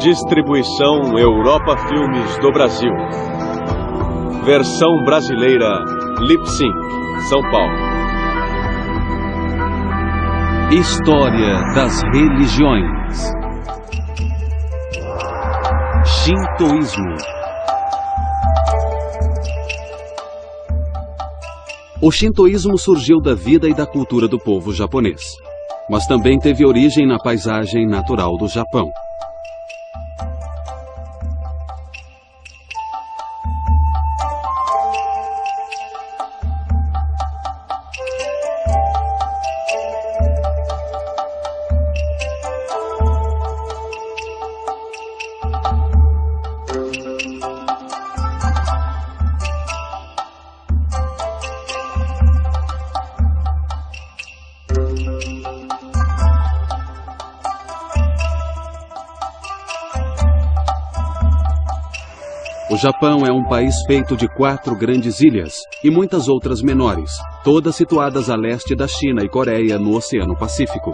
Distribuição Europa Filmes do Brasil. Versão brasileira Lip Sync, São Paulo. História das religiões. Shintoísmo. O shintoísmo surgiu da vida e da cultura do povo japonês, mas também teve origem na paisagem natural do Japão. O Japão é um país feito de 4 grandes ilhas e muitas outras menores, todas situadas a leste da China e Coreia, no Oceano Pacífico.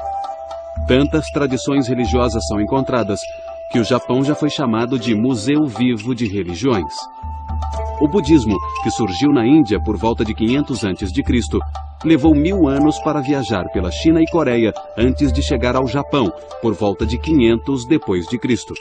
Tantas tradições religiosas são encontradas que o Japão já foi chamado de Museu Vivo de Religiões. O budismo, que surgiu na Índia por volta de 500 a.C., levou 1000 anos para viajar pela China e Coreia antes de chegar ao Japão, por volta de 500 depois de Cristo.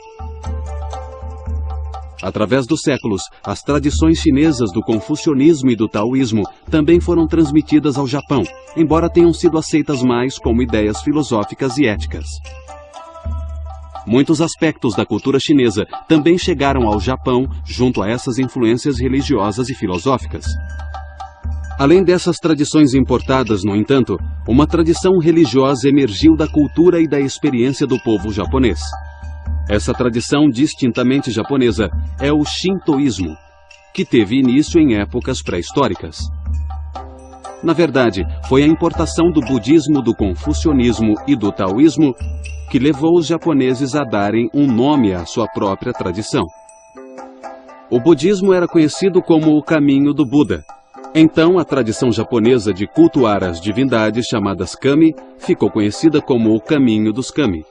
Através dos séculos, as tradições chinesas do confucionismo e do taoísmo também foram transmitidas ao Japão, embora tenham sido aceitas mais como ideias filosóficas e éticas. Muitos aspectos da cultura chinesa também chegaram ao Japão junto a essas influências religiosas e filosóficas. Além dessas tradições importadas, no entanto, uma tradição religiosa emergiu da cultura e da experiência do povo japonês. Essa tradição distintamente japonesa é o shintoísmo, que teve início em épocas pré-históricas. Na verdade, foi a importação do budismo, do confucionismo e do taoísmo que levou os japoneses a darem um nome à sua própria tradição. O budismo era conhecido como o caminho do Buda. Então, a tradição japonesa de cultuar as divindades chamadas kami ficou conhecida como o caminho dos kami.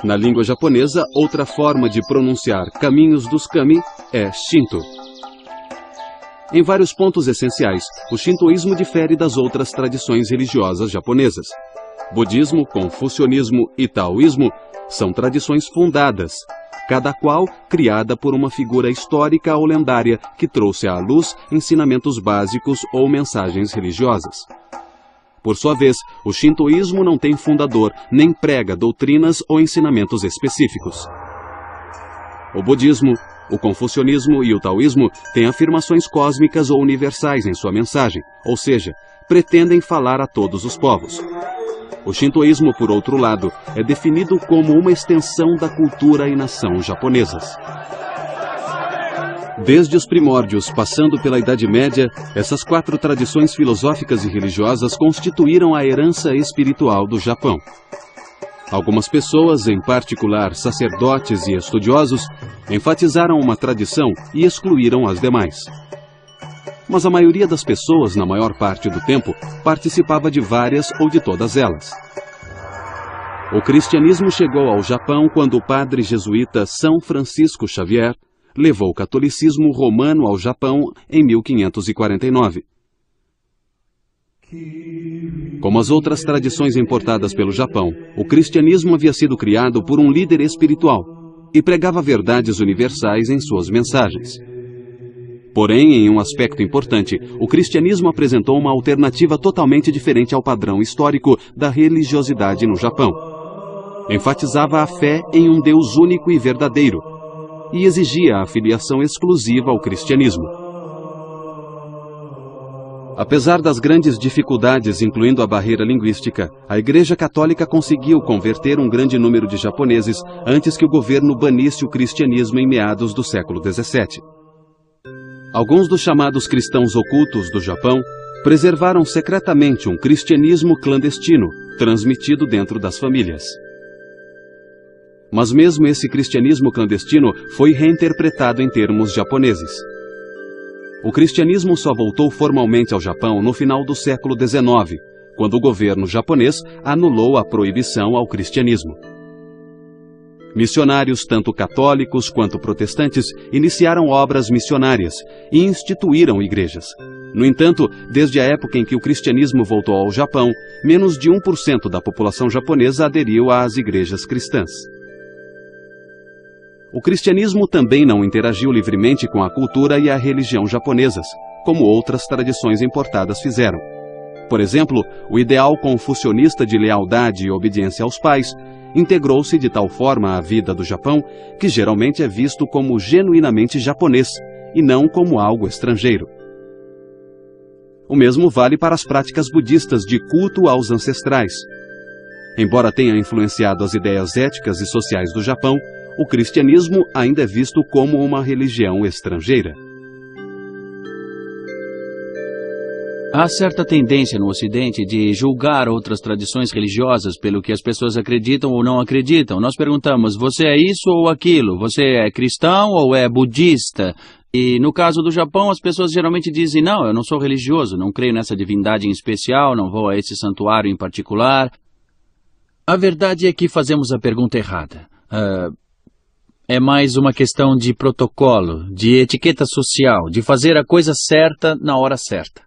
Na língua japonesa, outra forma de pronunciar caminhos dos kami é Shinto. Em vários pontos essenciais, o shintoísmo difere das outras tradições religiosas japonesas. Budismo, confucionismo e taoísmo são tradições fundadas, cada qual criada por uma figura histórica ou lendária que trouxe à luz ensinamentos básicos ou mensagens religiosas. Por sua vez, o shintoísmo não tem fundador, nem prega doutrinas ou ensinamentos específicos. O budismo, o confucionismo e o taoísmo têm afirmações cósmicas ou universais em sua mensagem, ou seja, pretendem falar a todos os povos. O shintoísmo, por outro lado, é definido como uma extensão da cultura e nação japonesas. Desde os primórdios, passando pela Idade Média, essas 4 tradições filosóficas e religiosas constituíram a herança espiritual do Japão. Algumas pessoas, em particular sacerdotes e estudiosos, enfatizaram uma tradição e excluíram as demais. Mas a maioria das pessoas, na maior parte do tempo, participava de várias ou de todas elas. O cristianismo chegou ao Japão quando o padre jesuíta São Francisco Xavier levou o catolicismo romano ao Japão em 1549. Como as outras tradições importadas pelo Japão, o cristianismo havia sido criado por um líder espiritual e pregava verdades universais em suas mensagens. Porém, em um aspecto importante, o cristianismo apresentou uma alternativa totalmente diferente ao padrão histórico da religiosidade no Japão. Enfatizava a fé em um Deus único e verdadeiro, e exigia a filiação exclusiva ao cristianismo. Apesar das grandes dificuldades, incluindo a barreira linguística, a Igreja Católica conseguiu converter um grande número de japoneses antes que o governo banisse o cristianismo em meados do século XVII. Alguns dos chamados cristãos ocultos do Japão preservaram secretamente um cristianismo clandestino, transmitido dentro das famílias. Mas mesmo esse cristianismo clandestino foi reinterpretado em termos japoneses. O cristianismo só voltou formalmente ao Japão no final do século XIX, quando o governo japonês anulou a proibição ao cristianismo. Missionários, tanto católicos quanto protestantes, iniciaram obras missionárias e instituíram igrejas. No entanto, desde a época em que o cristianismo voltou ao Japão, menos de 1% da população japonesa aderiu às igrejas cristãs. O cristianismo também não interagiu livremente com a cultura e a religião japonesas, como outras tradições importadas fizeram. Por exemplo, o ideal confucionista de lealdade e obediência aos pais integrou-se de tal forma à vida do Japão que geralmente é visto como genuinamente japonês e não como algo estrangeiro. O mesmo vale para as práticas budistas de culto aos ancestrais. Embora tenha influenciado as ideias éticas e sociais do Japão, o cristianismo ainda é visto como uma religião estrangeira. Há certa tendência no Ocidente de julgar outras tradições religiosas pelo que as pessoas acreditam ou não acreditam. Nós perguntamos, você é isso ou aquilo? Você é cristão ou é budista? E no caso do Japão, as pessoas geralmente dizem, não, eu não sou religioso, não creio nessa divindade em especial, não vou a esse santuário em particular. A verdade é que fazemos a pergunta errada. É mais uma questão de protocolo, de etiqueta social, de fazer a coisa certa na hora certa.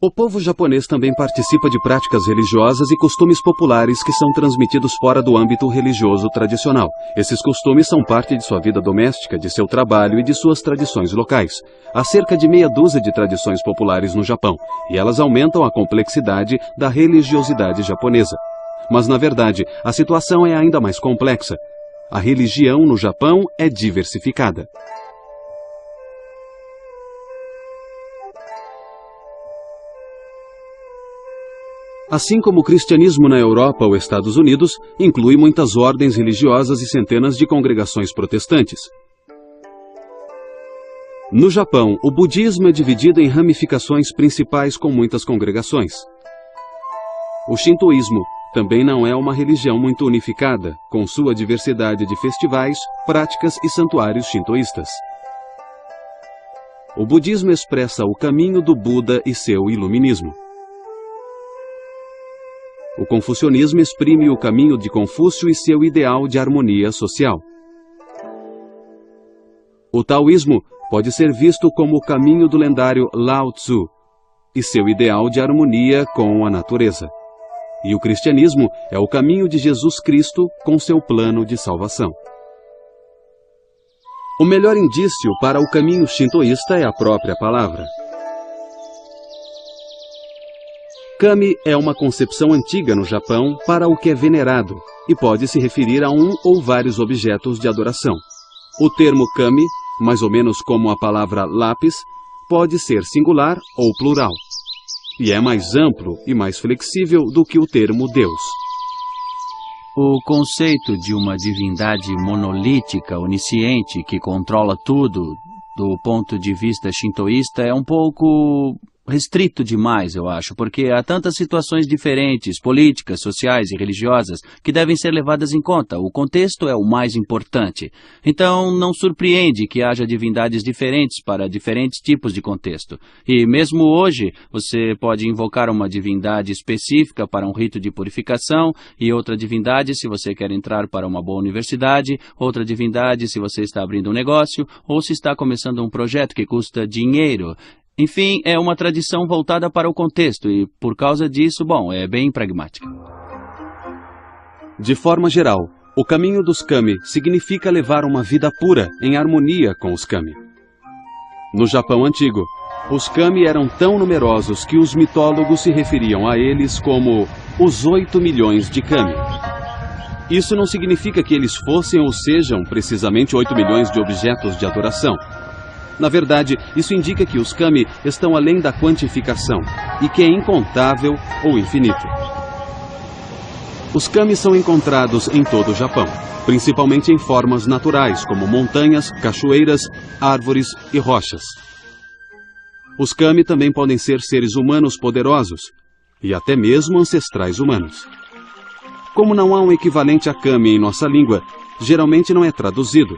O povo japonês também participa de práticas religiosas e costumes populares que são transmitidos fora do âmbito religioso tradicional. Esses costumes são parte de sua vida doméstica, de seu trabalho e de suas tradições locais. Há cerca de meia dúzia de tradições populares no Japão, e elas aumentam a complexidade da religiosidade japonesa. Mas, na verdade, a situação é ainda mais complexa. A religião no Japão é diversificada. Assim como o cristianismo na Europa ou Estados Unidos, inclui muitas ordens religiosas e centenas de congregações protestantes. No Japão, o budismo é dividido em ramificações principais com muitas congregações. O shintoísmo também não é uma religião muito unificada, com sua diversidade de festivais, práticas e santuários shintoístas. O budismo expressa o caminho do Buda e seu iluminismo. O confucionismo exprime o caminho de Confúcio e seu ideal de harmonia social. O taoísmo pode ser visto como o caminho do lendário Lao Tzu e seu ideal de harmonia com a natureza. E o cristianismo é o caminho de Jesus Cristo com seu plano de salvação. O melhor indício para o caminho shintoísta é a própria palavra. Kami é uma concepção antiga no Japão para o que é venerado e pode se referir a um ou vários objetos de adoração. O termo kami, mais ou menos como a palavra lápis, pode ser singular ou plural, e é mais amplo e mais flexível do que o termo Deus. O conceito de uma divindade monolítica, onisciente, que controla tudo, do ponto de vista shintoísta, é um pouco restrito demais, eu acho, porque há tantas situações diferentes, políticas, sociais e religiosas, que devem ser levadas em conta. O contexto é o mais importante. Então, não surpreende que haja divindades diferentes para diferentes tipos de contexto. E mesmo hoje, você pode invocar uma divindade específica para um rito de purificação e outra divindade se você quer entrar para uma boa universidade, outra divindade se você está abrindo um negócio ou se está começando um projeto que custa dinheiro. Enfim, é uma tradição voltada para o contexto e, por causa disso, é bem pragmática. De forma geral, o caminho dos kami significa levar uma vida pura, em harmonia com os kami. No Japão antigo, os kami eram tão numerosos que os mitólogos se referiam a eles como os 8 milhões de kami. Isso não significa que eles fossem ou sejam precisamente 8 milhões de objetos de adoração. Na verdade, isso indica que os kami estão além da quantificação e que é incontável ou infinito. Os kami são encontrados em todo o Japão, principalmente em formas naturais, como montanhas, cachoeiras, árvores e rochas. Os kami também podem ser seres humanos poderosos e até mesmo ancestrais humanos. Como não há um equivalente a kami em nossa língua, geralmente não é traduzido.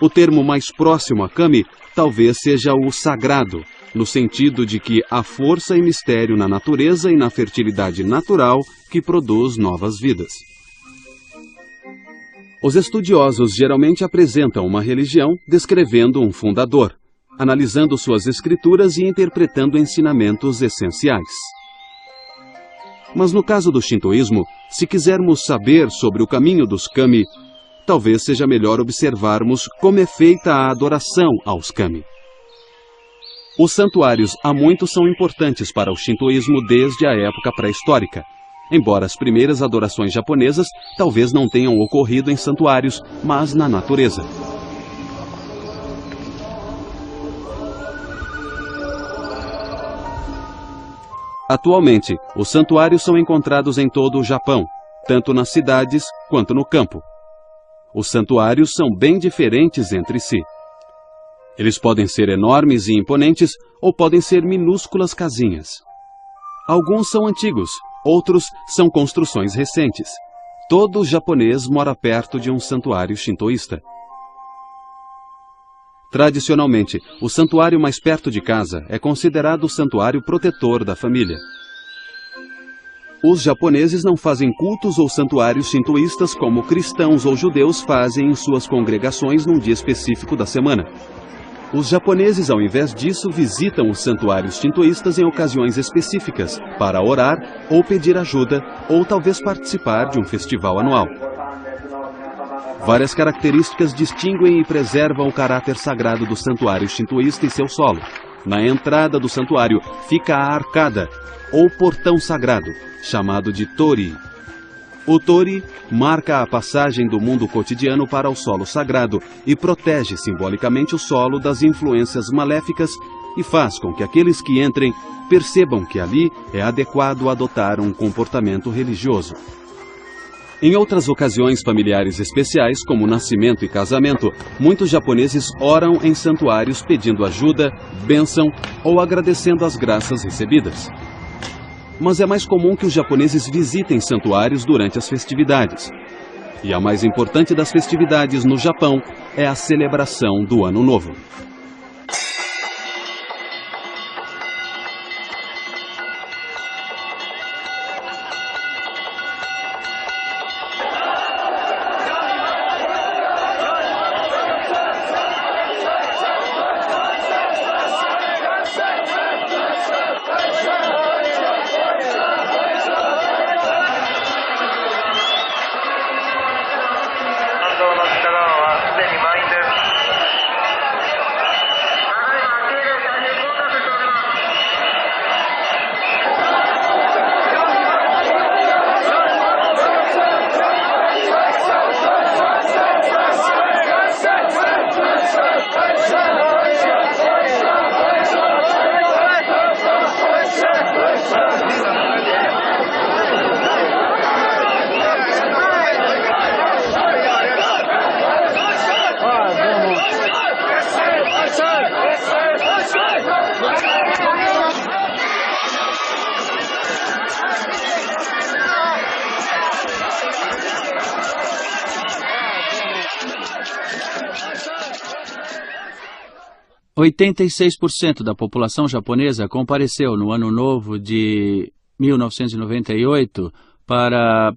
O termo mais próximo a kami talvez seja o sagrado, no sentido de que há força e mistério na natureza e na fertilidade natural que produz novas vidas. Os estudiosos geralmente apresentam uma religião descrevendo um fundador, analisando suas escrituras e interpretando ensinamentos essenciais. Mas no caso do shintoísmo, se quisermos saber sobre o caminho dos kami, talvez seja melhor observarmos como é feita a adoração aos kami. Os santuários há muito são importantes para o shintoísmo desde a época pré-histórica, embora as primeiras adorações japonesas talvez não tenham ocorrido em santuários, mas na natureza. Atualmente, os santuários são encontrados em todo o Japão, tanto nas cidades quanto no campo. Os santuários são bem diferentes entre si. Eles podem ser enormes e imponentes ou podem ser minúsculas casinhas. Alguns são antigos, outros são construções recentes. Todo japonês mora perto de um santuário shintoísta. Tradicionalmente, o santuário mais perto de casa é considerado o santuário protetor da família. Os japoneses não fazem cultos ou santuários shintoístas como cristãos ou judeus fazem em suas congregações num dia específico da semana. Os japoneses, ao invés disso, visitam os santuários shintoístas em ocasiões específicas para orar ou pedir ajuda ou talvez participar de um festival anual. Várias características distinguem e preservam o caráter sagrado do santuário shintoísta e seu solo. Na entrada do santuário fica a arcada, ou portão sagrado, chamado de tori. O tori marca a passagem do mundo cotidiano para o solo sagrado e protege simbolicamente o solo das influências maléficas e faz com que aqueles que entrem percebam que ali é adequado adotar um comportamento religioso. Em outras ocasiões familiares especiais, como nascimento e casamento, muitos japoneses oram em santuários pedindo ajuda, bênção ou agradecendo as graças recebidas. Mas é mais comum que os japoneses visitem santuários durante as festividades. E a mais importante das festividades no Japão é a celebração do Ano Novo. ,86% da população japonesa compareceu no Ano Novo de 1998 para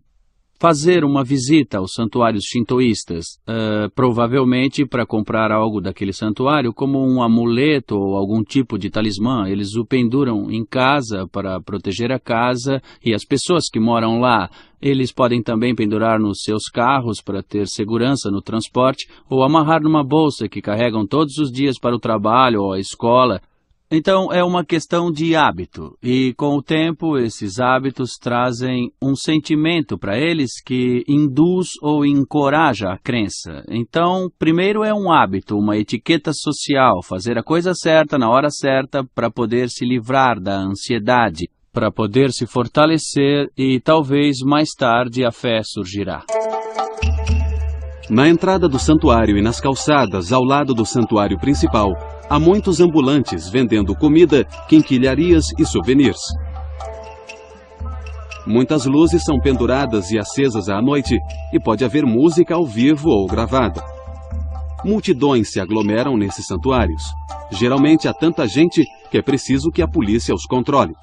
fazer uma visita aos santuários shintoístas, provavelmente para comprar algo daquele santuário, como um amuleto ou algum tipo de talismã. Eles o penduram em casa para proteger a casa e as pessoas que moram lá. Eles podem também pendurar nos seus carros para ter segurança no transporte ou amarrar numa bolsa que carregam todos os dias para o trabalho ou a escola. Então, é uma questão de hábito, e com o tempo esses hábitos trazem um sentimento para eles que induz ou encoraja a crença. Então, primeiro é um hábito, uma etiqueta social, fazer a coisa certa na hora certa para poder se livrar da ansiedade, para poder se fortalecer e talvez mais tarde a fé surgirá. Na entrada do santuário e nas calçadas ao lado do santuário principal, há muitos ambulantes vendendo comida, quinquilharias e souvenirs. Muitas luzes são penduradas e acesas à noite e pode haver música ao vivo ou gravada. Multidões se aglomeram nesses santuários. Geralmente há tanta gente que é preciso que a polícia os controle.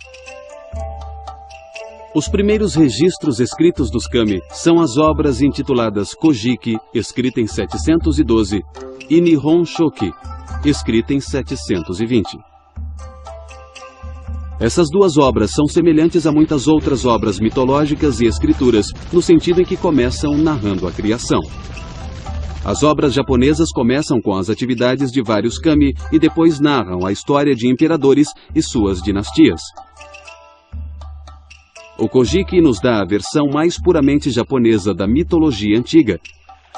Os primeiros registros escritos dos kami são as obras intituladas Kojiki, escrita em 712, e Nihon Shoki, escrita em 720. Essas duas obras são semelhantes a muitas outras obras mitológicas e escrituras, no sentido em que começam narrando a criação. As obras japonesas começam com as atividades de vários kami e depois narram a história de imperadores e suas dinastias. O Kojiki nos dá a versão mais puramente japonesa da mitologia antiga,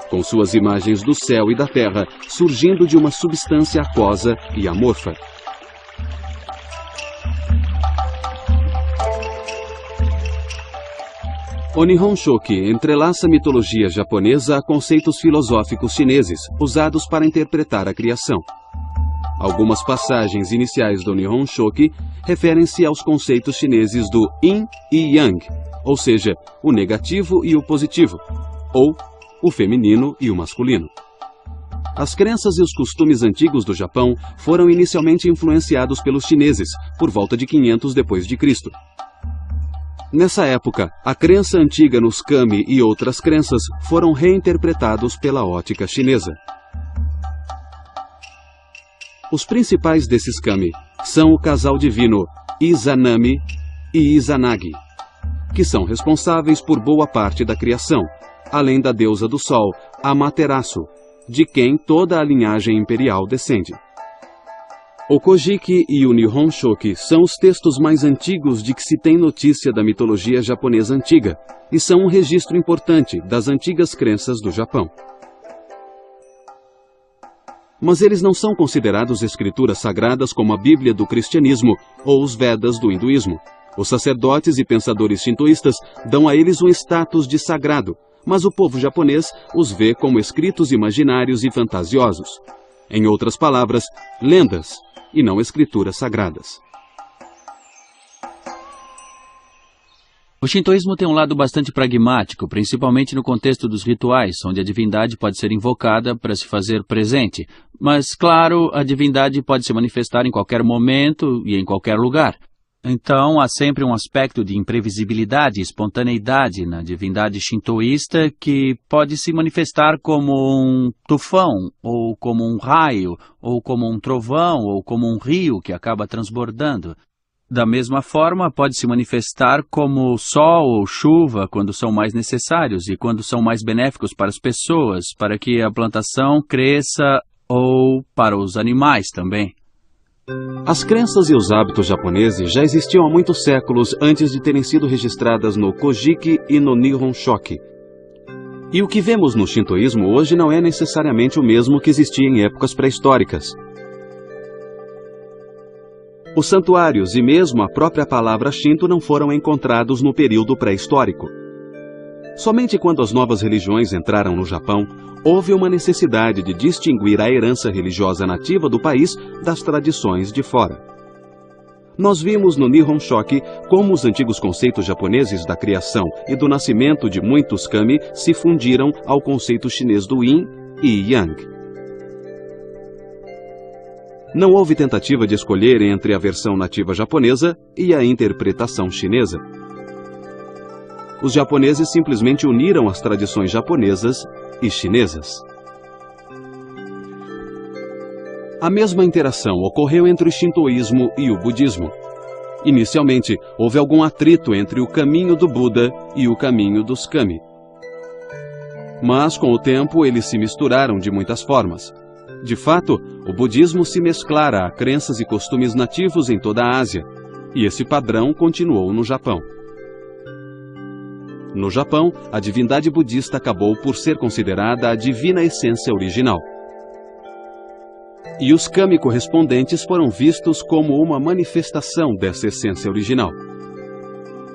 com suas imagens do céu e da terra surgindo de uma substância aquosa e amorfa. O Nihon Shoki entrelaça a mitologia japonesa a conceitos filosóficos chineses, usados para interpretar a criação. Algumas passagens iniciais do Nihon Shoki referem-se aos conceitos chineses do Yin e Yang, ou seja, o negativo e o positivo, ou o feminino e o masculino. As crenças e os costumes antigos do Japão foram inicialmente influenciados pelos chineses, por volta de 500 d.C. Nessa época, a crença antiga nos kami e outras crenças foram reinterpretados pela ótica chinesa. Os principais desses kami são o casal divino Izanami e Izanagi, que são responsáveis por boa parte da criação, além da deusa do sol, Amaterasu, de quem toda a linhagem imperial descende. O Kojiki e o Nihon Shoki são os textos mais antigos de que se tem notícia da mitologia japonesa antiga e são um registro importante das antigas crenças do Japão. Mas eles não são considerados escrituras sagradas como a Bíblia do cristianismo ou os Vedas do hinduísmo. Os sacerdotes e pensadores shintoístas dão a eles um status de sagrado, mas o povo japonês os vê como escritos imaginários e fantasiosos. Em outras palavras, lendas e não escrituras sagradas. O shintoísmo tem um lado bastante pragmático, principalmente no contexto dos rituais, onde a divindade pode ser invocada para se fazer presente. Mas, claro, a divindade pode se manifestar em qualquer momento e em qualquer lugar. Então, há sempre um aspecto de imprevisibilidade e espontaneidade na divindade shintoísta que pode se manifestar como um tufão, ou como um raio, ou como um trovão, ou como um rio que acaba transbordando. Da mesma forma, pode se manifestar como sol ou chuva quando são mais necessários e quando são mais benéficos para as pessoas, para que a plantação cresça ou para os animais também. As crenças e os hábitos japoneses já existiam há muitos séculos antes de terem sido registradas no Kojiki e no Nihon Shoki. E o que vemos no shintoísmo hoje não é necessariamente o mesmo que existia em épocas pré-históricas. Os santuários e mesmo a própria palavra Shinto não foram encontrados no período pré-histórico. Somente quando as novas religiões entraram no Japão, houve uma necessidade de distinguir a herança religiosa nativa do país das tradições de fora. Nós vimos no Nihon Shoki como os antigos conceitos japoneses da criação e do nascimento de muitos kami se fundiram ao conceito chinês do Yin e Yang. Não houve tentativa de escolher entre a versão nativa japonesa e a interpretação chinesa. Os japoneses simplesmente uniram as tradições japonesas e chinesas. A mesma interação ocorreu entre o shintoísmo e o budismo. Inicialmente, houve algum atrito entre o caminho do Buda e o caminho dos kami. Mas, com o tempo, eles se misturaram de muitas formas. De fato, o budismo se mesclara a crenças e costumes nativos em toda a Ásia, e esse padrão continuou no Japão. No Japão, a divindade budista acabou por ser considerada a divina essência original. E os kami correspondentes foram vistos como uma manifestação dessa essência original.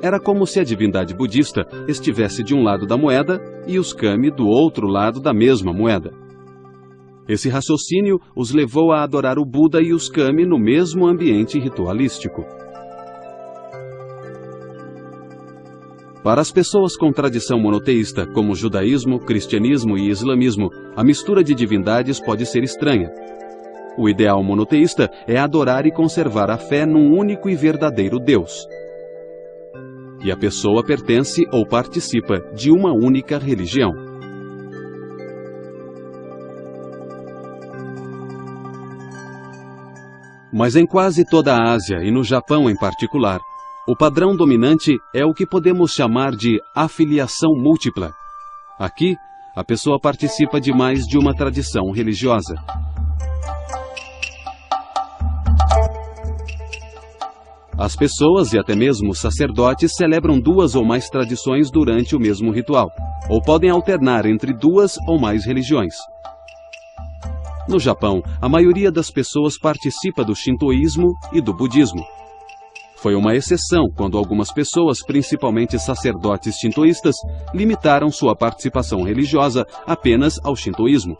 Era como se a divindade budista estivesse de um lado da moeda e os kami do outro lado da mesma moeda. Esse raciocínio os levou a adorar o Buda e os kami no mesmo ambiente ritualístico. Para as pessoas com tradição monoteísta, como o judaísmo, cristianismo e islamismo, a mistura de divindades pode ser estranha. O ideal monoteísta é adorar e conservar a fé num único e verdadeiro Deus. e a pessoa pertence ou participa de uma única religião. Mas em quase toda a Ásia e no Japão em particular, o padrão dominante é o que podemos chamar de afiliação múltipla. Aqui, a pessoa participa de mais de uma tradição religiosa. As pessoas e até mesmo os sacerdotes celebram duas ou mais tradições durante o mesmo ritual, ou podem alternar entre duas ou mais religiões. No Japão, a maioria das pessoas participa do shintoísmo e do budismo. Foi uma exceção quando algumas pessoas, principalmente sacerdotes shintoístas, limitaram sua participação religiosa apenas ao shintoísmo.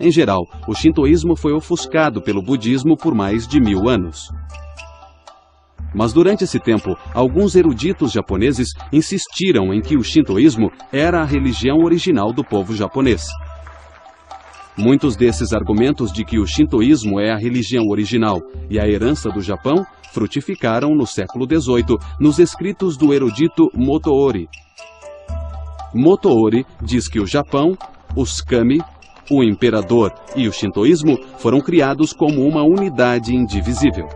Em geral, o shintoísmo foi ofuscado pelo budismo por mais de 1000 anos. Mas durante esse tempo, alguns eruditos japoneses insistiram em que o shintoísmo era a religião original do povo japonês. Muitos desses argumentos de que o shintoísmo é a religião original e a herança do Japão frutificaram no século XVIII nos escritos do erudito Motoori. Motoori diz que o Japão, os kami, o imperador e o shintoísmo foram criados como uma unidade indivisível.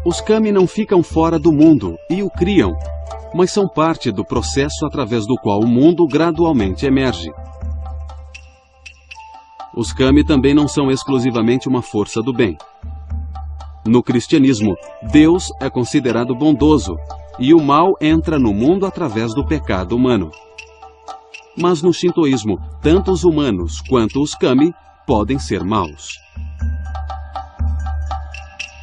Os kami não ficam fora do mundo e o criam, mas são parte do processo através do qual o mundo gradualmente emerge. Os kami também não são exclusivamente uma força do bem. No cristianismo, Deus é considerado bondoso e o mal entra no mundo através do pecado humano. Mas no shintoísmo, tanto os humanos quanto os kami podem ser maus.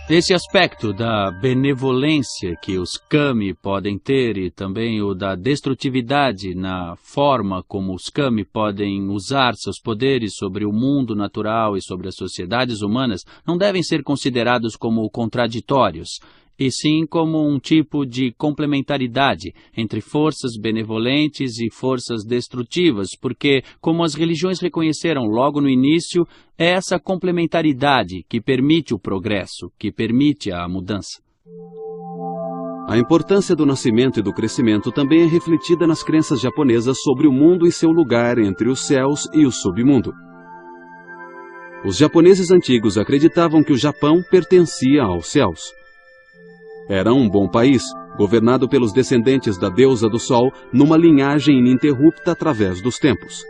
Esse aspecto da benevolência que os kami podem ter e também o da destrutividade na forma como os kami podem usar seus poderes sobre o mundo natural e sobre as sociedades humanas não devem ser considerados como contraditórios, e sim como um tipo de complementaridade entre forças benevolentes e forças destrutivas, porque, como as religiões reconheceram logo no início, é essa complementaridade que permite o progresso, que permite a mudança. A importância do nascimento e do crescimento também é refletida nas crenças japonesas sobre o mundo e seu lugar entre os céus e o submundo. Os japoneses antigos acreditavam que o Japão pertencia aos céus. Era um bom país, governado pelos descendentes da deusa do Sol, numa linhagem ininterrupta através dos tempos.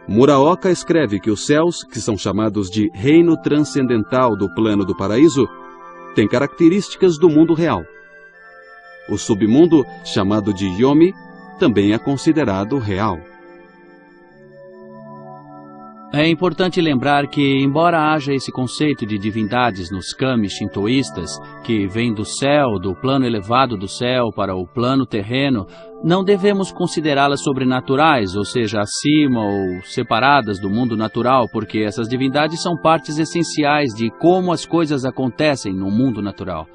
Muraoka escreve que os céus, que são chamados de reino transcendental do plano do paraíso, têm características do mundo real. O submundo, chamado de Yomi, também é considerado real. É importante lembrar que, embora haja esse conceito de divindades nos kami shintoístas, que vem do céu, do plano elevado do céu para o plano terreno, não devemos considerá-las sobrenaturais, ou seja, acima ou separadas do mundo natural, porque essas divindades são partes essenciais de como as coisas acontecem no mundo natural.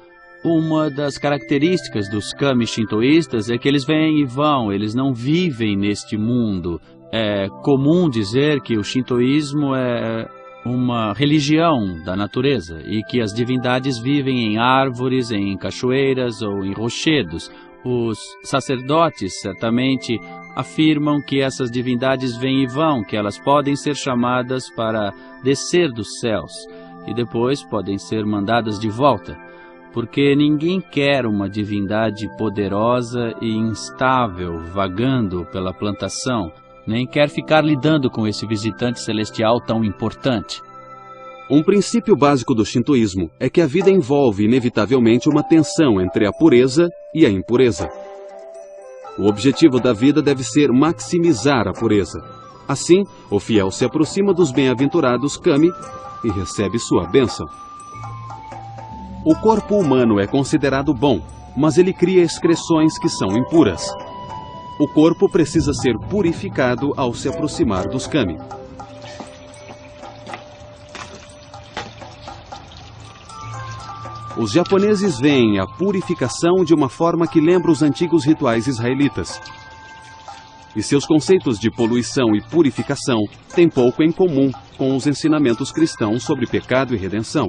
Uma das características dos kami shintoístas é que eles vêm e vão, eles não vivem neste mundo. É comum dizer que o shintoísmo é uma religião da natureza e que as divindades vivem em árvores, em cachoeiras ou em rochedos. Os sacerdotes certamente afirmam que essas divindades vêm e vão, que elas podem ser chamadas para descer dos céus e depois podem ser mandadas de volta, porque ninguém quer uma divindade poderosa e instável vagando pela plantação, nem quer ficar lidando com esse visitante celestial tão importante. Um princípio básico do shintoísmo é que a vida envolve inevitavelmente uma tensão entre a pureza e a impureza. O objetivo da vida deve ser maximizar a pureza. Assim, o fiel se aproxima dos bem-aventurados kami e recebe sua bênção. O corpo humano é considerado bom, mas ele cria excreções que são impuras. O corpo precisa ser purificado ao se aproximar dos kami. Os japoneses veem a purificação de uma forma que lembra os antigos rituais israelitas. e seus conceitos de poluição e purificação têm pouco em comum com os ensinamentos cristãos sobre pecado e redenção.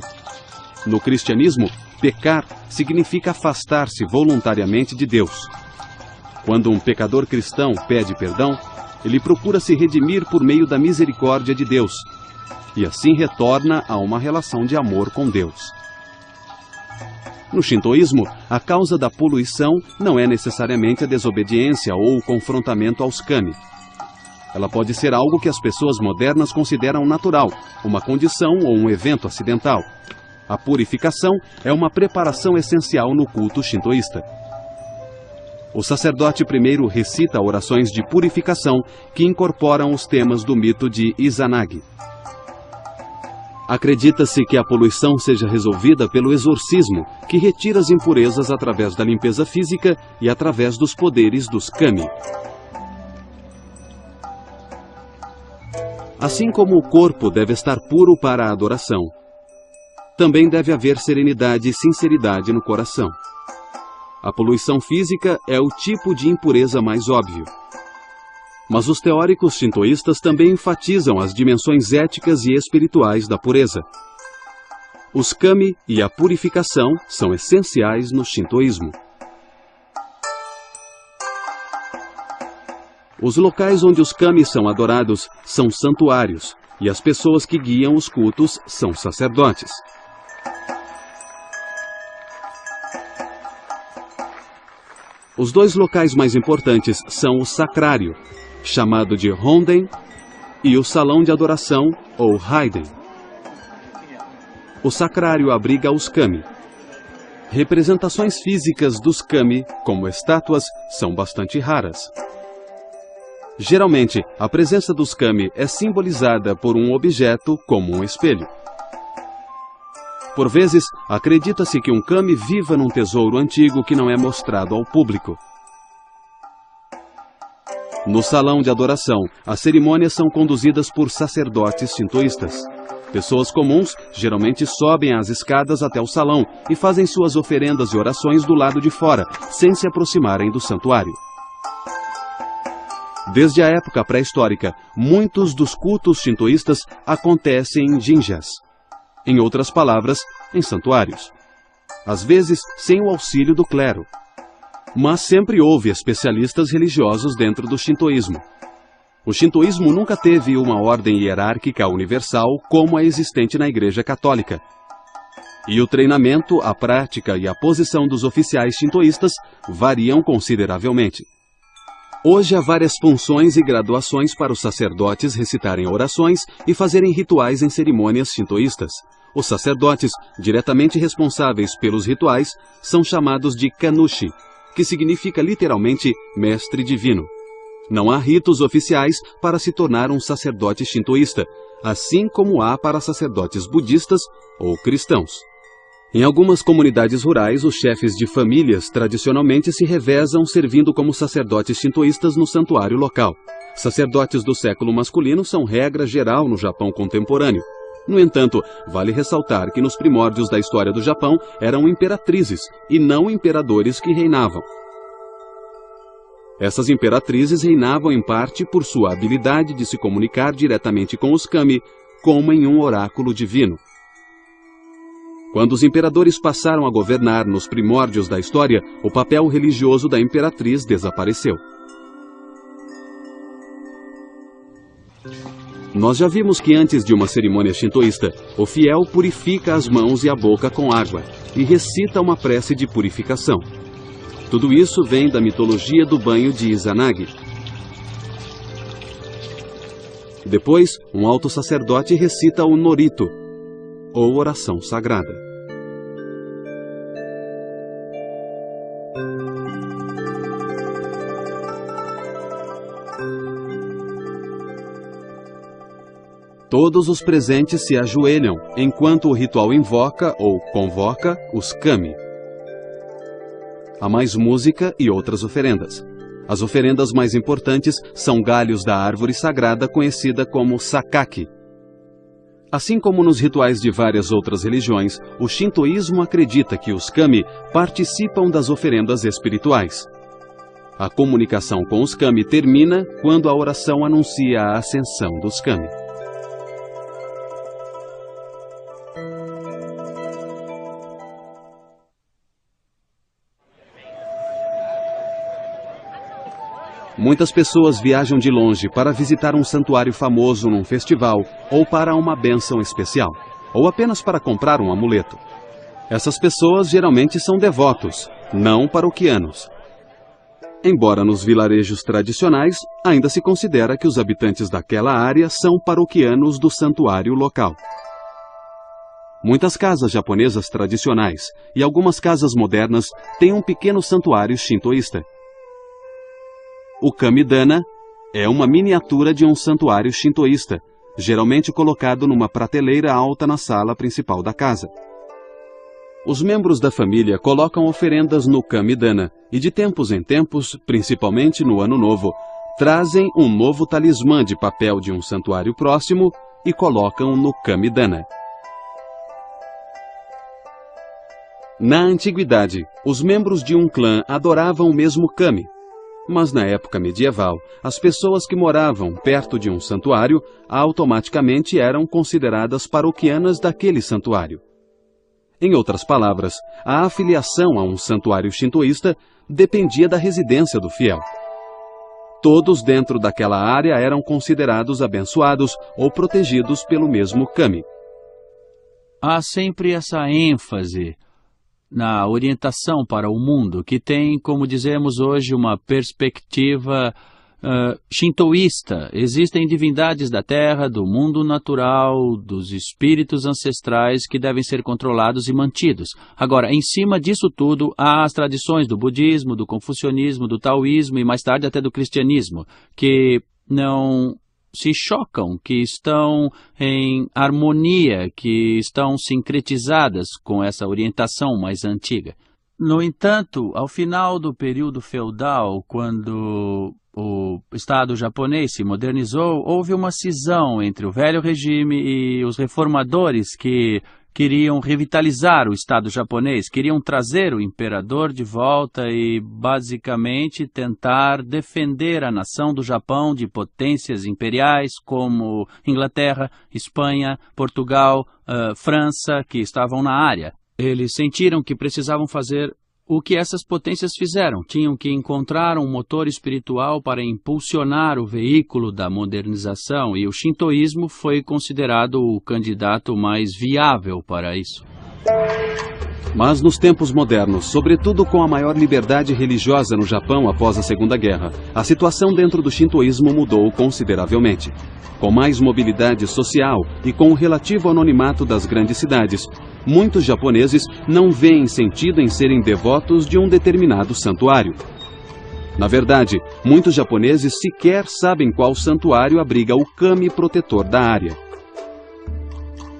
No cristianismo, pecar significa afastar-se voluntariamente de Deus. Quando um pecador cristão pede perdão, ele procura se redimir por meio da misericórdia de Deus, e assim retorna a uma relação de amor com Deus. No shintoísmo, a causa da poluição não é necessariamente a desobediência ou o confrontamento aos kami. Ela pode ser algo que as pessoas modernas consideram natural, uma condição ou um evento acidental. A purificação é uma preparação essencial no culto shintoísta. O sacerdote primeiro recita orações de purificação que incorporam os temas do mito de Izanagi. Acredita-se que a poluição seja resolvida pelo exorcismo, que retira as impurezas através da limpeza física e através dos poderes dos kami. Assim como o corpo deve estar puro para a adoração, também deve haver serenidade e sinceridade no coração. A poluição física é o tipo de impureza mais óbvio. Mas os teóricos shintoístas também enfatizam as dimensões éticas e espirituais da pureza. Os kami e a purificação são essenciais no shintoísmo. Os locais onde os kami são adorados são santuários, e as pessoas que guiam os cultos são sacerdotes. Os dois locais mais importantes são o sacrário, chamado de Honden, e o salão de adoração, ou Haiden. O sacrário abriga os kami. Representações físicas dos kami, como estátuas, são bastante raras. Geralmente, a presença dos kami é simbolizada por um objeto como um espelho. Por vezes, acredita-se que um kami viva num tesouro antigo que não é mostrado ao público. No salão de adoração, as cerimônias são conduzidas por sacerdotes shintoístas. Pessoas comuns geralmente sobem as escadas até o salão e fazem suas oferendas e orações do lado de fora, sem se aproximarem do santuário. Desde a época pré-histórica, muitos dos cultos shintoístas acontecem em jinjas. Em outras palavras, em santuários. Às vezes, sem o auxílio do clero. Mas sempre houve especialistas religiosos dentro do shintoísmo. O shintoísmo nunca teve uma ordem hierárquica universal como a existente na Igreja Católica. E o treinamento, a prática e a posição dos oficiais shintoístas variam consideravelmente. Hoje há várias funções e graduações para os sacerdotes recitarem orações e fazerem rituais em cerimônias shintoístas. Os sacerdotes, diretamente responsáveis pelos rituais, são chamados de kanushi, que significa literalmente mestre divino. Não há ritos oficiais para se tornar um sacerdote shintoísta, assim como há para sacerdotes budistas ou cristãos. Em algumas comunidades rurais, os chefes de famílias tradicionalmente se revezam servindo como sacerdotes shintoístas no santuário local. Sacerdotes do século masculino são regra geral no Japão contemporâneo. No entanto, vale ressaltar que nos primórdios da história do Japão eram imperatrizes e não imperadores que reinavam. Essas imperatrizes reinavam em parte por sua habilidade de se comunicar diretamente com os kami, como em um oráculo divino. Quando os imperadores passaram a governar nos primórdios da história, o papel religioso da imperatriz desapareceu. Nós já vimos que antes de uma cerimônia shintoísta, o fiel purifica as mãos e a boca com água e recita uma prece de purificação. Tudo isso vem da mitologia do banho de Izanagi. Depois, um alto sacerdote recita o norito, ou oração sagrada. Todos os presentes se ajoelham, enquanto o ritual invoca ou convoca os kami. Há mais música e outras oferendas. As oferendas mais importantes são galhos da árvore sagrada conhecida como sakaki. Assim como nos rituais de várias outras religiões, o shintoísmo acredita que os kami participam das oferendas espirituais. A comunicação com os kami termina quando a oração anuncia a ascensão dos kami. Muitas pessoas viajam de longe para visitar um santuário famoso num festival, ou para uma bênção especial, ou apenas para comprar um amuleto. Essas pessoas geralmente são devotos, não paroquianos. Embora nos vilarejos tradicionais, ainda se considera que os habitantes daquela área são paroquianos do santuário local. Muitas casas japonesas tradicionais e algumas casas modernas têm um pequeno santuário shintoísta. O Kamidana é uma miniatura de um santuário shintoísta, geralmente colocado numa prateleira alta na sala principal da casa. Os membros da família colocam oferendas no Kamidana e de tempos em tempos, principalmente no Ano Novo, trazem um novo talismã de papel de um santuário próximo e colocam no Kamidana. Na antiguidade, os membros de um clã adoravam o mesmo kami. Mas na época medieval, as pessoas que moravam perto de um santuário automaticamente eram consideradas paroquianas daquele santuário. Em outras palavras, a afiliação a um santuário shintoísta dependia da residência do fiel. Todos dentro daquela área eram considerados abençoados ou protegidos pelo mesmo kami. Há sempre essa ênfase na orientação para o mundo, que tem, como dizemos hoje, uma perspectiva shintoísta. Existem divindades da terra, do mundo natural, dos espíritos ancestrais que devem ser controlados e mantidos. Agora, em cima disso tudo, há as tradições do budismo, do confucionismo, do taoísmo e mais tarde até do cristianismo, que não se chocam, que estão em harmonia, que estão sincretizadas com essa orientação mais antiga. No entanto, ao final do período feudal, quando o Estado japonês se modernizou, houve uma cisão entre o velho regime e os reformadores que queriam revitalizar o Estado japonês, queriam trazer o imperador de volta e, basicamente, tentar defender a nação do Japão de potências imperiais como Inglaterra, Espanha, Portugal, França, que estavam na área. Eles sentiram que precisavam fazer o que essas potências fizeram. Tinham que encontrar um motor espiritual para impulsionar o veículo da modernização, e o shintoísmo foi considerado o candidato mais viável para isso. Mas nos tempos modernos, sobretudo com a maior liberdade religiosa no Japão após a Segunda Guerra, a situação dentro do shintoísmo mudou consideravelmente. Com mais mobilidade social e com o relativo anonimato das grandes cidades, muitos japoneses não veem sentido em serem devotos de um determinado santuário. Na verdade, muitos japoneses sequer sabem qual santuário abriga o kami protetor da área.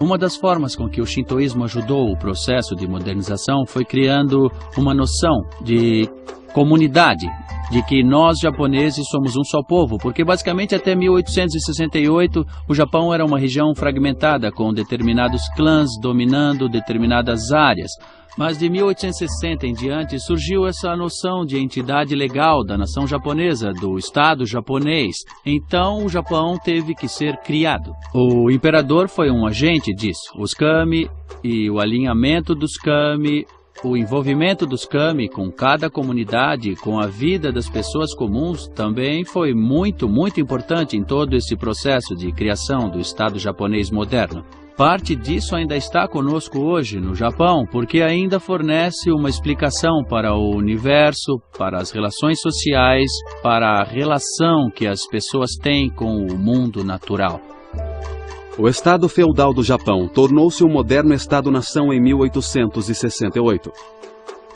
Uma das formas com que o shintoísmo ajudou o processo de modernização foi criando uma noção de comunidade, de que nós japoneses somos um só povo, porque basicamente até 1868 o Japão era uma região fragmentada com determinados clãs dominando determinadas áreas. Mas de 1860 em diante surgiu essa noção de entidade legal da nação japonesa, do Estado japonês. Então o Japão teve que ser criado. O imperador foi um agente disso. Os kami e o alinhamento dos kami, o envolvimento dos kami com cada comunidade, com a vida das pessoas comuns, também foi muito, muito importante em todo esse processo de criação do Estado japonês moderno. Parte disso ainda está conosco hoje no Japão, porque ainda fornece uma explicação para o universo, para as relações sociais, para a relação que as pessoas têm com o mundo natural. O Estado feudal do Japão tornou-se um moderno Estado-nação em 1868.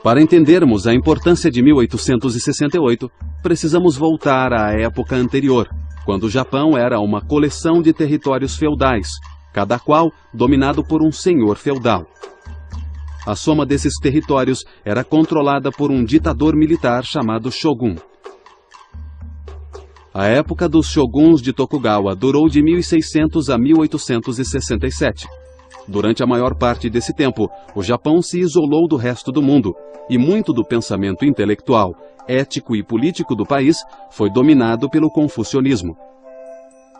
Para entendermos a importância de 1868, precisamos voltar à época anterior, quando o Japão era uma coleção de territórios feudais, cada qual dominado por um senhor feudal. A soma desses territórios era controlada por um ditador militar chamado Shogun. A época dos shoguns de Tokugawa durou de 1600 a 1867. Durante a maior parte desse tempo, o Japão se isolou do resto do mundo e muito do pensamento intelectual, ético e político do país foi dominado pelo confucionismo.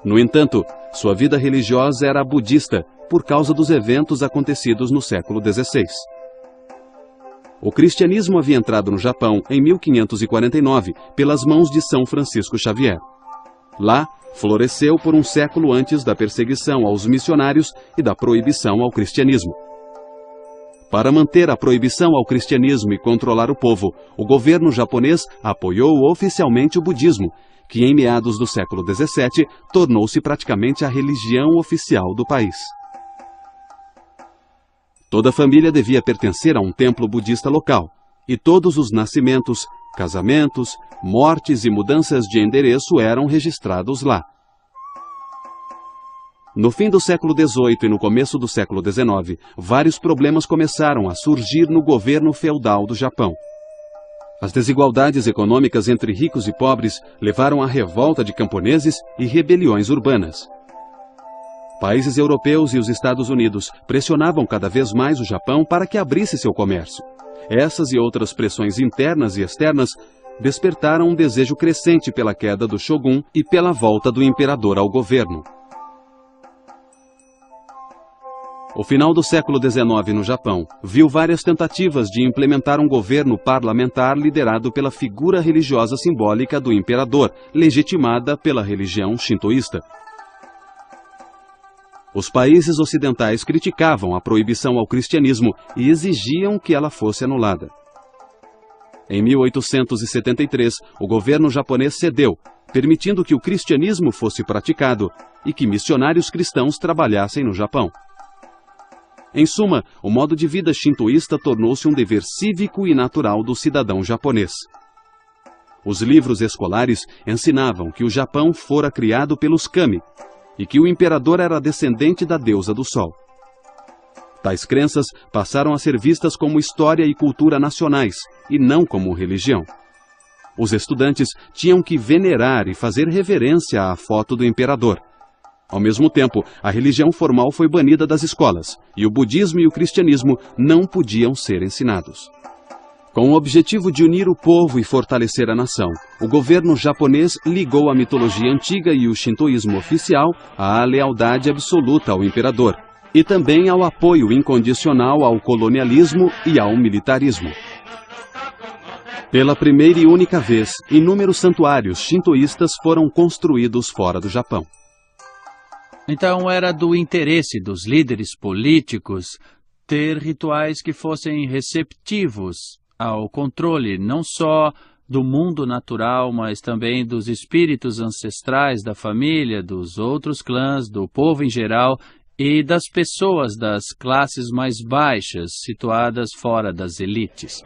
No entanto, sua vida religiosa era budista por causa dos eventos acontecidos no século XVI. O cristianismo havia entrado no Japão em 1549 pelas mãos de São Francisco Xavier. Lá, floresceu por um século antes da perseguição aos missionários e da proibição ao cristianismo. Para manter a proibição ao cristianismo e controlar o povo, o governo japonês apoiou oficialmente o budismo, que em meados do século XVII tornou-se praticamente a religião oficial do país. Toda família devia pertencer a um templo budista local, e todos os nascimentos, casamentos, mortes e mudanças de endereço eram registrados lá. No fim do século XVIII e no começo do século XIX, vários problemas começaram a surgir no governo feudal do Japão. As desigualdades econômicas entre ricos e pobres levaram à revolta de camponeses e rebeliões urbanas. Países europeus e os Estados Unidos pressionavam cada vez mais o Japão para que abrisse seu comércio. Essas e outras pressões internas e externas despertaram um desejo crescente pela queda do shogun e pela volta do imperador ao governo. O final do século XIX no Japão viu várias tentativas de implementar um governo parlamentar liderado pela figura religiosa simbólica do imperador, legitimada pela religião shintoísta. Os países ocidentais criticavam a proibição ao cristianismo e exigiam que ela fosse anulada. Em 1873, o governo japonês cedeu, permitindo que o cristianismo fosse praticado e que missionários cristãos trabalhassem no Japão. Em suma, o modo de vida shintoísta tornou-se um dever cívico e natural do cidadão japonês. Os livros escolares ensinavam que o Japão fora criado pelos kami e que o imperador era descendente da deusa do sol. Tais crenças passaram a ser vistas como história e cultura nacionais, e não como religião. Os estudantes tinham que venerar e fazer reverência à foto do imperador. Ao mesmo tempo, a religião formal foi banida das escolas, e o budismo e o cristianismo não podiam ser ensinados. Com o objetivo de unir o povo e fortalecer a nação, o governo japonês ligou a mitologia antiga e o shintoísmo oficial à lealdade absoluta ao imperador, e também ao apoio incondicional ao colonialismo e ao militarismo. Pela primeira e única vez, inúmeros santuários shintoístas foram construídos fora do Japão. Então era do interesse dos líderes políticos ter rituais que fossem receptivos ao controle não só do mundo natural, mas também dos espíritos ancestrais da família, dos outros clãs, do povo em geral e das pessoas das classes mais baixas, situadas fora das elites.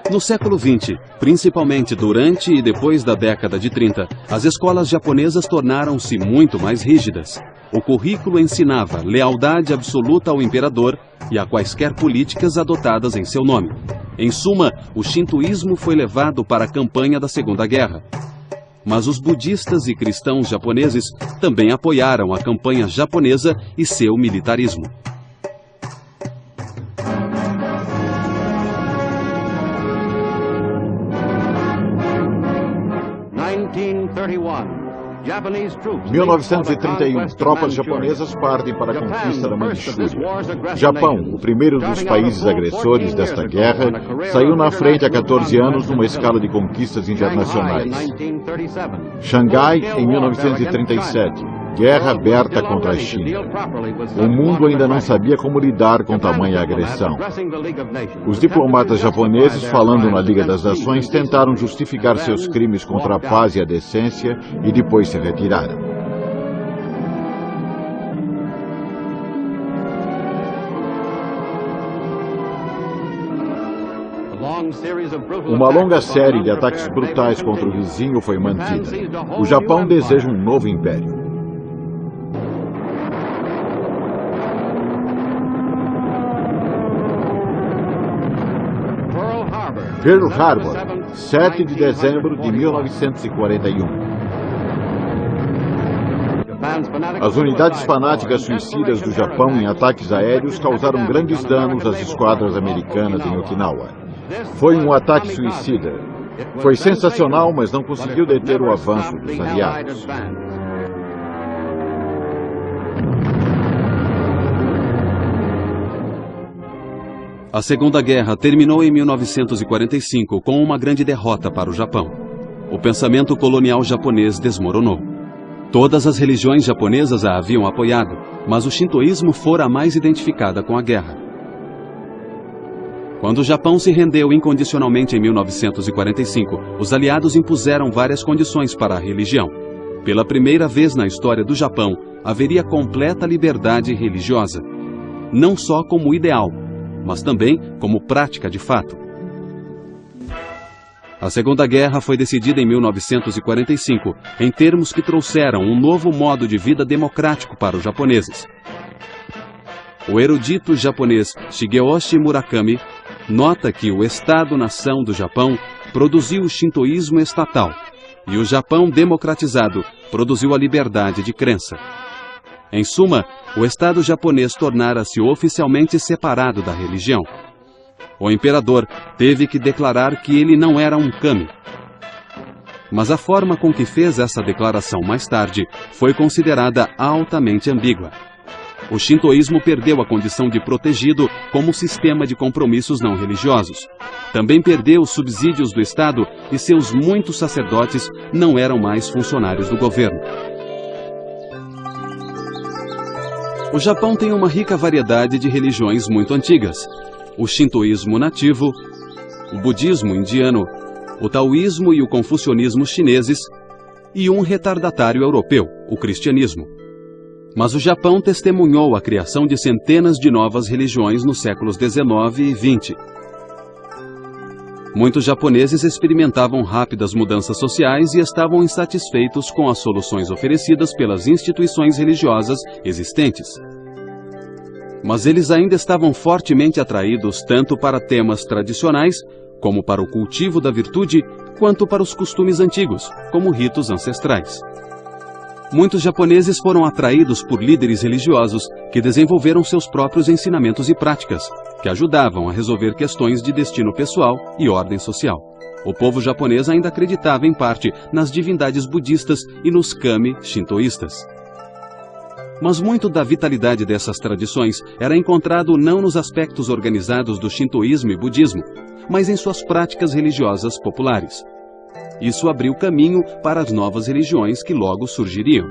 No século XX, principalmente durante e depois da década de 30, as escolas japonesas tornaram-se muito mais rígidas. O currículo ensinava lealdade absoluta ao imperador e a quaisquer políticas adotadas em seu nome. Em suma, o shintoísmo foi levado para a campanha da Segunda Guerra. Mas os budistas e cristãos japoneses também apoiaram a campanha japonesa e seu militarismo. Em 1931, tropas japonesas partem para a conquista da Manchúria. Japão, o primeiro dos países agressores desta guerra, saiu na frente há 14 anos numa escala de conquistas internacionais. Xangai, em 1937, guerra aberta contra a China. O mundo ainda não sabia como lidar com tamanha agressão. Os diplomatas japoneses, falando na Liga das Nações, tentaram justificar seus crimes contra a paz e a decência e depois se retiraram. Uma longa série de ataques brutais contra o vizinho foi mantida. O Japão deseja um novo império. Pearl Harbor, 7 de dezembro de 1941. As unidades fanáticas suicidas do Japão em ataques aéreos causaram grandes danos às esquadras americanas em Okinawa. Foi um ataque suicida. Foi sensacional, mas não conseguiu deter o avanço dos aliados. A Segunda Guerra terminou em 1945 com uma grande derrota para o Japão. O pensamento colonial japonês desmoronou. Todas as religiões japonesas a haviam apoiado, mas o shintoísmo fora a mais identificada com a guerra. Quando o Japão se rendeu incondicionalmente em 1945, os aliados impuseram várias condições para a religião. Pela primeira vez na história do Japão, haveria completa liberdade religiosa, não só como ideal, mas também como prática de fato. A Segunda Guerra foi decidida em 1945, em termos que trouxeram um novo modo de vida democrático para os japoneses. O erudito japonês Shigeyoshi Murakami nota que o Estado-nação do Japão produziu o shintoísmo estatal e o Japão democratizado produziu a liberdade de crença. Em suma, o Estado japonês tornara-se oficialmente separado da religião. O imperador teve que declarar que ele não era um kami. Mas a forma com que fez essa declaração mais tarde foi considerada altamente ambígua. O shintoísmo perdeu a condição de protegido como sistema de compromissos não religiosos. Também perdeu os subsídios do Estado e seus muitos sacerdotes não eram mais funcionários do governo. O Japão tem uma rica variedade de religiões muito antigas. O shintoísmo nativo, o budismo indiano, o taoísmo e o confucionismo chineses e um retardatário europeu, o cristianismo. Mas o Japão testemunhou a criação de centenas de novas religiões nos séculos XIX e XX. Muitos japoneses experimentavam rápidas mudanças sociais e estavam insatisfeitos com as soluções oferecidas pelas instituições religiosas existentes. Mas eles ainda estavam fortemente atraídos tanto para temas tradicionais, como para o cultivo da virtude, quanto para os costumes antigos, como ritos ancestrais. Muitos japoneses foram atraídos por líderes religiosos que desenvolveram seus próprios ensinamentos e práticas, que ajudavam a resolver questões de destino pessoal e ordem social. O povo japonês ainda acreditava em parte nas divindades budistas e nos kami shintoístas. Mas muito da vitalidade dessas tradições era encontrado não nos aspectos organizados do shintoísmo e budismo, mas em suas práticas religiosas populares. Isso abriu caminho para as novas religiões que logo surgiriam.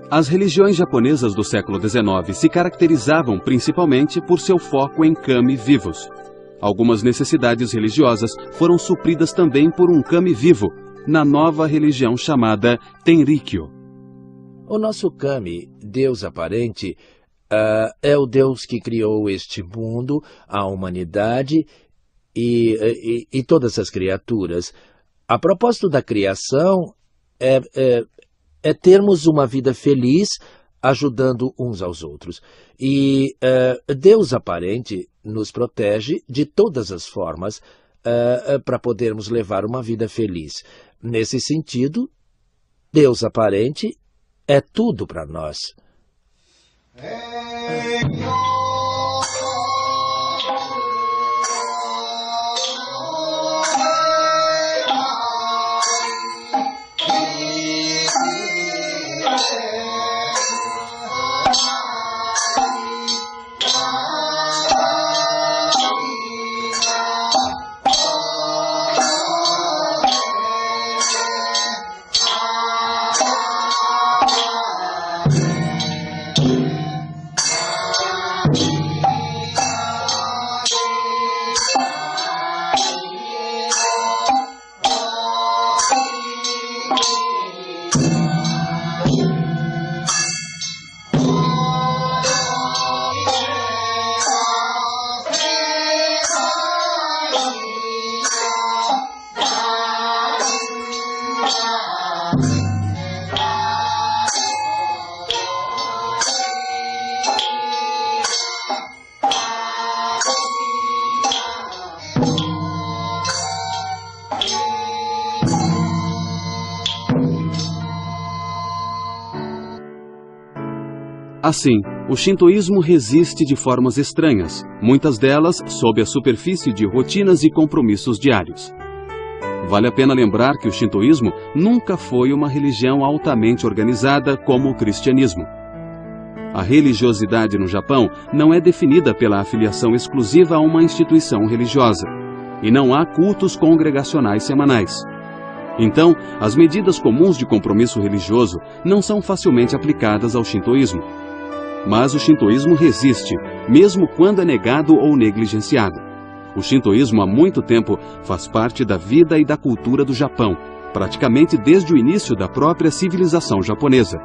As religiões japonesas do século XIX se caracterizavam principalmente por seu foco em kami vivos. Algumas necessidades religiosas foram supridas também por um kami vivo, na nova religião chamada Tenrikyo. O nosso kami, Deus aparente, é o Deus que criou este mundo, a humanidade e todas as criaturas. A propósito da criação é termos uma vida feliz ajudando uns aos outros. E Deus aparente nos protege de todas as formas para podermos levar uma vida feliz. Nesse sentido, Deus aparente é tudo para nós. Assim, o shintoísmo resiste de formas estranhas, muitas delas sob a superfície de rotinas e compromissos diários. Vale a pena lembrar que o shintoísmo nunca foi uma religião altamente organizada como o cristianismo. A religiosidade no Japão não é definida pela afiliação exclusiva a uma instituição religiosa, e não há cultos congregacionais semanais. Então, as medidas comuns de compromisso religioso não são facilmente aplicadas ao shintoísmo. Mas o shintoísmo resiste, mesmo quando é negado ou negligenciado. O shintoísmo há muito tempo faz parte da vida e da cultura do Japão, praticamente desde o início da própria civilização japonesa.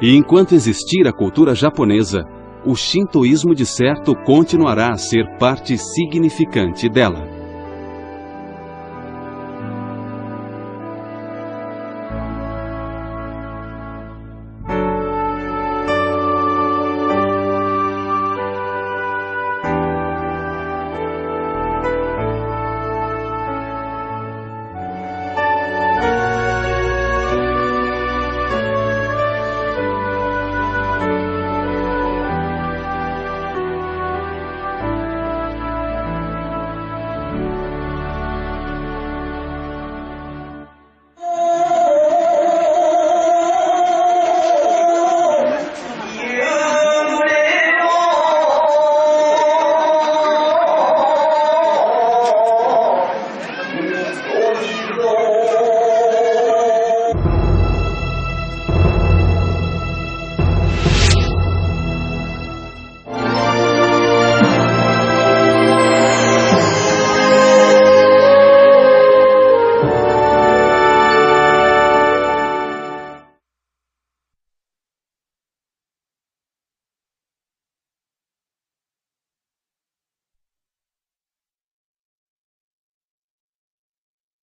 E enquanto existir a cultura japonesa, o shintoísmo de certo continuará a ser parte significante dela.